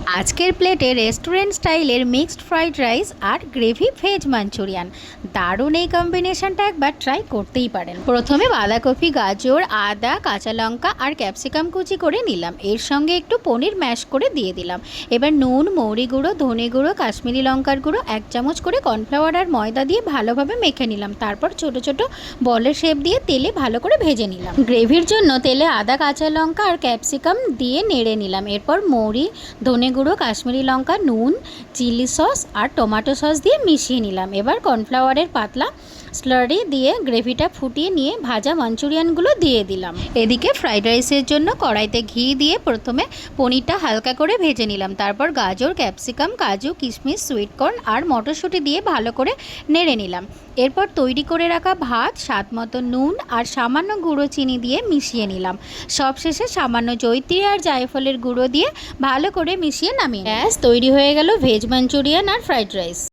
আজকের প্লেটে রেস্টুরেন্ট স্টাইলের মিক্সড ফ্রাইড রাইস আর গ্রেভি ভেজ মাঞ্চুরিয়ান। দারুণ এই কম্বিনেশনটা একবার ট্রাই করতেই পারেন। প্রথমে বাঁধাকপি, গাজর, আদা, কাঁচা লঙ্কা আর ক্যাপসিকাম কুচি করে নিলাম। এর সঙ্গে একটু পনির ম্যাশ করে দিয়ে দিলাম। এবার নুন, মৌরি গুঁড়ো, ধনে গুঁড়ো, কাশ্মীরি লঙ্কার গুঁড়ো, 1 চামচ করে কর্নফ্লাওয়ার আর ময়দা দিয়ে ভালোভাবে মেখে নিলাম। তারপর ছোট ছোট বলের শেপ দিয়ে তেলে ভালো করে ভেজে নিলাম। গ্রেভির জন্য তেলে আদা, কাঁচা লঙ্কা আর ক্যাপসিকাম দিয়ে নেড়ে নিলাম। এরপর মৌরি, ধনে গুঁড়ো, কাশ্মীরি লঙ্কা, নুন, চিলি সস আর টমেটো সস দিয়ে মিশিয়ে নিলাম। এবার কর্নফ্লাওয়ারের পাতলা স্লারি দিয়ে গ্রেভিটা ফুটিয়ে নিয়ে ভাজা মাঞ্চুরিয়ানগুলো দিয়ে দিলাম। এদিকে ফ্রাইড রাইসের জন্য কড়াইতে ঘি দিয়ে প্রথমে পনিরটা হালকা করে ভেজে নিলাম। তারপর গাজর, ক্যাপসিকাম, কাজু, কিশমিশ, সুইটকর্ন আর মটরশুঁটি দিয়ে ভালো করে নেড়ে নিলাম। এরপর তৈরি করে রাখা ভাত, স্বাদ মতো নুন আর সামান্য গুঁড়ো চিনি দিয়ে মিশিয়ে নিলাম। সবশেষে সামান্য জয়িত্রী আর জায়ফলের গুঁড়ো দিয়ে ভালো করে মিশিয়ে নামিয়ে। ব্যাস তৈরি হয়ে গেল ভেজ মাঞ্চুরিয়ান আর ফ্রাইড রাইস।